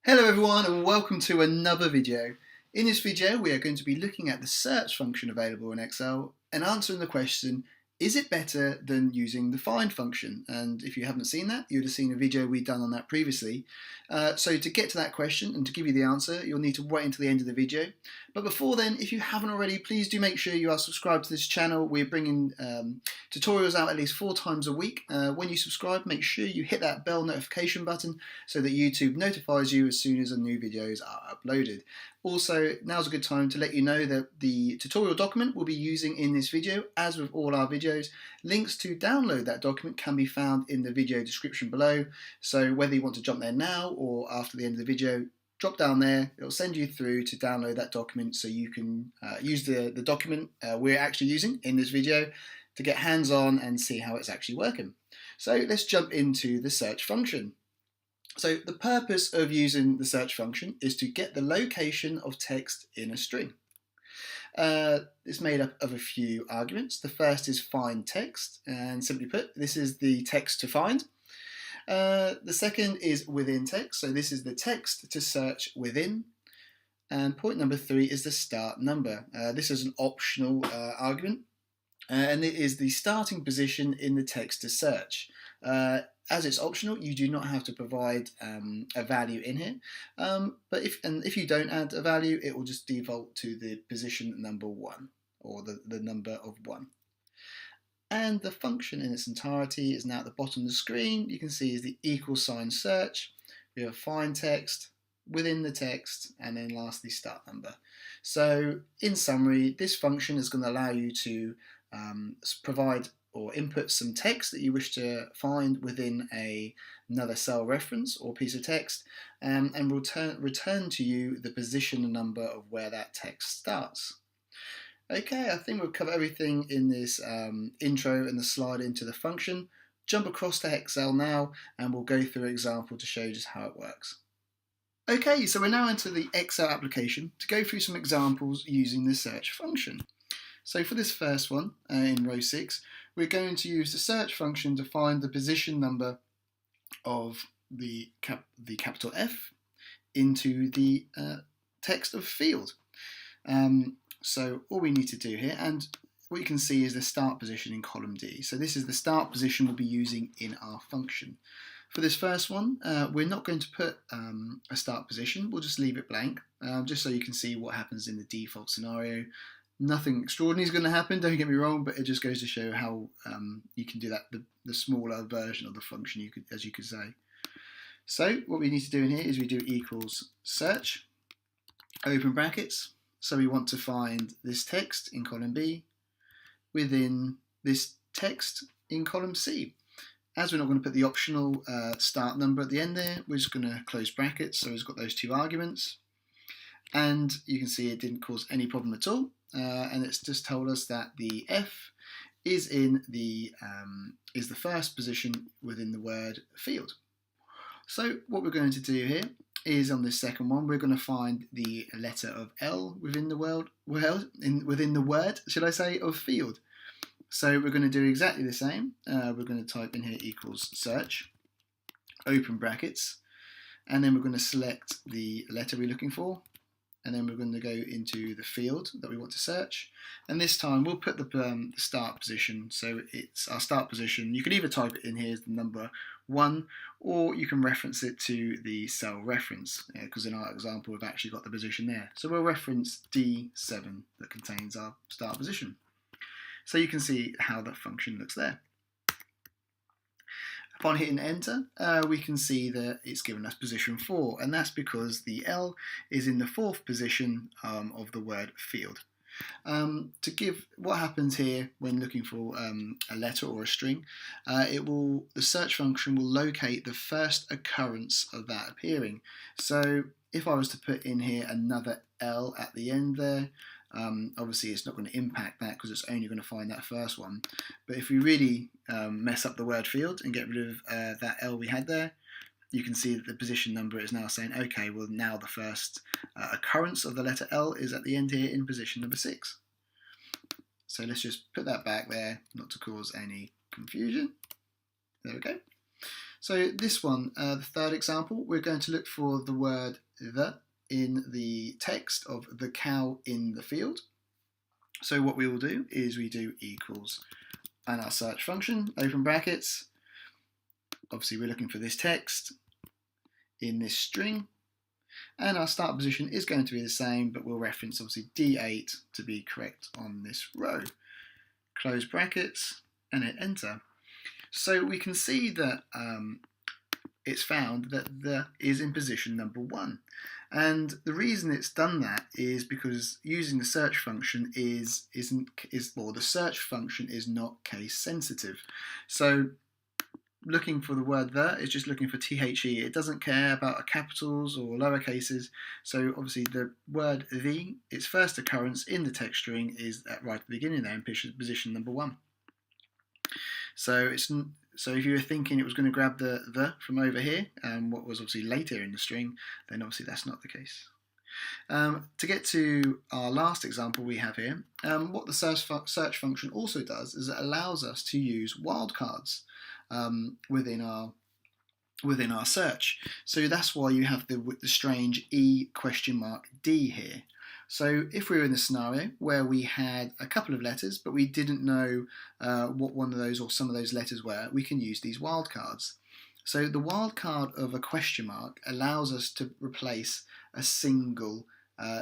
Hello everyone and welcome to another video. In this video we are going to be looking at the search function available in Excel and answering the question, is it better than using the find function? And if you haven't seen that, you'd have seen a video we've done on that previously. So to get to that question and to give you the answer, you'll need to wait until the end of the video. But before then, if you haven't already, please do make sure you are subscribed to this channel. We're bringing tutorials out at least 4 times a week. When you subscribe, make sure you hit that bell notification button so that YouTube notifies you as soon as the new videos are uploaded. Also, now's a good time to let you know that the tutorial document we'll be using in this video, as with all our videos, links to download that document can be found in the video description below. So whether you want to jump there now or after the end of the video, drop down there, it'll send you through to download that document so you can use the document we're actually using in this video to get hands-on and see how it's actually working. So let's jump into the search function. So the purpose of using the search function is to get the location of text in a string. It's made up of a few arguments. The first is find text, and simply put, this is the text to find. The second is within text, so this is the text to search within. And point number 3 is the start number. This is an optional argument, and it is the starting position in the text to search. As it's optional, you do not have to provide a value in here, but if you don't add a value, it will just default to the position number 1, or the number of 1. And the function in its entirety is now at the bottom of the screen. You can see is the equal sign search. We have find text, within the text, and then lastly start number. So in summary, this function is going to allow you to provide or input some text that you wish to find within another cell reference or piece of text, and return to you the position number of where that text starts. Okay, I think we've covered everything in this intro and the slide into the function. Jump across to Excel now and we'll go through an example to show you just how it works. Okay, so we're now into the Excel application to go through some examples using the search function. So for this first one, in row 6, we're going to use the search function to find the position number of the capital F into the text of field. So all we need to do here, and what you can see is the start position in column D. So this is the start position we'll be using in our function. For this first one, we're not going to put a start position, we'll just leave it blank, just so you can see what happens in the default scenario. Nothing extraordinary is going to happen, don't get me wrong, but it just goes to show how you can do that, the smaller version of the function, as you could say. So what we need to do in here is we do equals search, open brackets. So we want to find this text in column B within this text in column C. As we're not going to put the optional start number at the end there, we're just going to close brackets, so it's got those 2 arguments. And you can see it didn't cause any problem at all. And it's just told us that the F is in the first position within the word field. So what we're going to do here is on this second one, we're going to find the letter of L within the within the word, should I say, of field. So we're going to do exactly the same. We're going to type in here equals search, open brackets, and then we're going to select the letter we're looking for. And then we're going to go into the field that we want to search, and this time we'll put the start position. So it's our start position. You can either type it in here as the number 1, or you can reference it to the cell reference, because in our example we've actually got the position there. So we'll reference D7 that contains our start position. So you can see how that function looks there. Upon hitting enter, we can see that it's given us position 4, and that's because the L is in the 4th position of the word field. To give what happens here when looking for a letter or a string, the search function will locate the first occurrence of that appearing. So if I was to put in here another L at the end there, obviously it's not going to impact that because it's only going to find that first one. But if we really mess up the word field and get rid of that L we had there, you can see that the position number is now saying, okay, well now the first occurrence of the letter L is at the end here in position number 6. So let's just put that back there, not to cause any confusion. There we go. So this one, the third example, we're going to look for the word the in the text of the cow in the field. So what we will do is we do equals and our search function, open brackets. Obviously we're looking for this text in this string, and our start position is going to be the same, but we'll reference obviously D8 to be correct on this row. Close brackets and hit enter. So we can see that it's found that the is in position number 1. And the reason it's done that is because using the search function the search function is not case sensitive. So looking for the word the is just looking for THE. It doesn't care about capitals or lower cases. So obviously the word the, its first occurrence in the text string is right at the beginning there in position number 1. So if you were thinking it was going to grab the from over here, what was obviously later in the string, then obviously that's not the case. To get to our last example we have here, what the search function also does is it allows us to use wildcards within our search. So that's why you have the strange E?D here. So if we were in a scenario where we had a couple of letters but we didn't know what one of those or some of those letters were, we can use these wildcards. So the wildcard of a question mark allows us to replace a single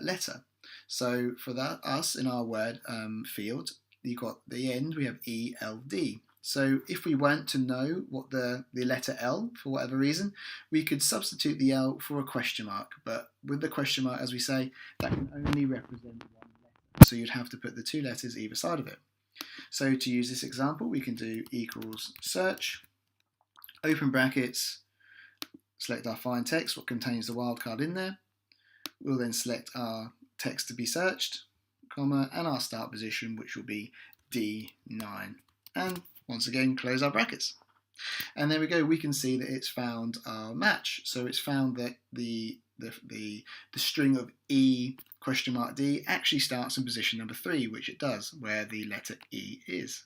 letter. So for that, us in our word field, you've got the end, we have ELD. So if we weren't to know what the letter L, for whatever reason, we could substitute the L for a question mark. But with the question mark, as we say, that can only represent one letter. So you'd have to put the 2 letters either side of it. So to use this example, we can do equals search, open brackets, select our find text, what contains the wildcard in there. We'll then select our text to be searched, comma, and our start position, which will be D9. And once again, close our brackets. And there we go, we can see that it's found our match. So it's found that the string of E?D actually starts in position number 3, which it does, where the letter E is.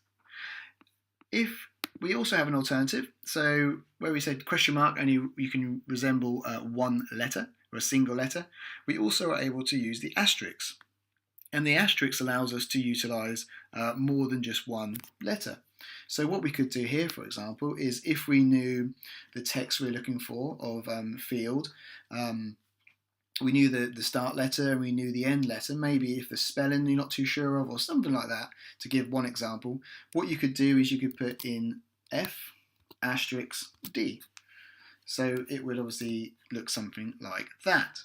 If we also have an alternative, so where we said question mark only you can resemble one letter or a single letter, we also are able to use the asterisk. And the asterisk allows us to utilize more than just one letter. So what we could do here, for example, is if we knew the text we're looking for of field, we knew the start letter and we knew the end letter, maybe if the spelling you're not too sure of or something like that, to give one example, what you could do is you could put in F asterisk D. So it would obviously look something like that.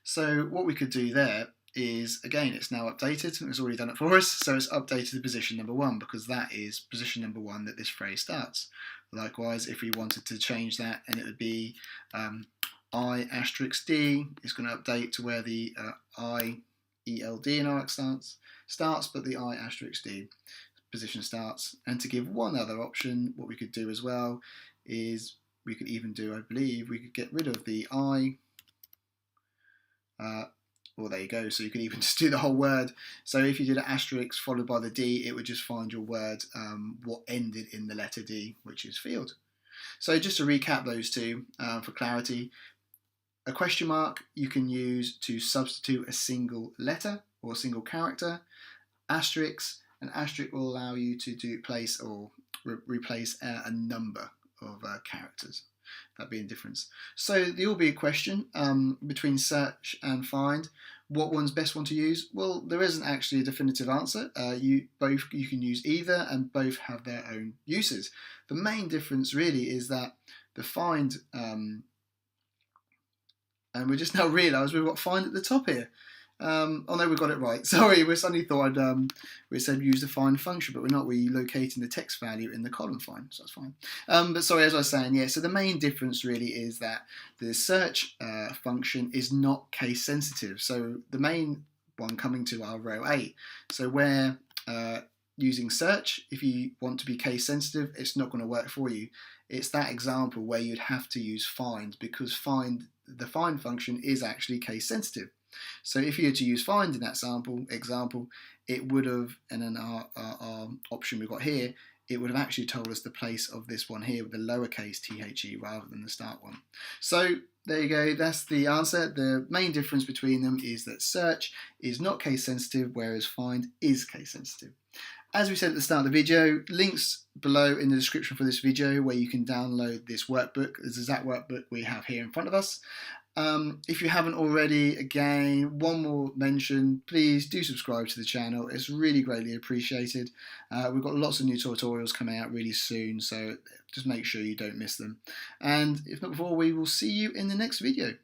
So what we could do there is, again, it's now updated, it's already done it for us, so it's updated to position number 1 because that is position number 1 that this phrase starts. Likewise, if we wanted to change that, and it would be I asterisk D, it's going to update to where the ELD in our starts, but the I asterisk D position starts. And to give one other option, what we could do as well is we could even do, I believe, we could get rid of the I. Well, there you go. So you could even just do the whole word. So if you did an asterisk followed by the D, it would just find your word what ended in the letter D, which is field. So just to recap those two for clarity, a question mark you can use to substitute a single letter or a single character. Asterisk, an asterisk will allow you to replace a number of characters. That being the difference. So there will be a question between search and find. What one's best one to use? Well, there isn't actually a definitive answer. You can use either, and both have their own uses. The main difference really is that the find, and we just now realised we've got find at the top here. Oh no, we got it right. Sorry, we suddenly thought we said use the find function, but we're not. We're locating the text value in the column find, so that's fine. But sorry, as I was saying, yeah. So the main difference really is that the search function is not case sensitive. So the main one coming to our row 8. So where using search, if you want to be case sensitive, it's not going to work for you. It's that example where you'd have to use find because the find function is actually case sensitive. So if you were to use find in that example, it would have, and then our option we've got here it would have actually told us the place of this one here with the lowercase the rather than the start one. So there you go, that's the answer. The main difference between them is that search is not case sensitive, whereas find is case sensitive. As we said at the start of the video, links below in the description for this video where you can download this workbook, this exact workbook we have here in front of us. If you haven't already, again, one more mention, please do subscribe to the channel. It's really greatly appreciated. We've got lots of new tutorials coming out really soon, so just make sure you don't miss them. And if not before, we will see you in the next video.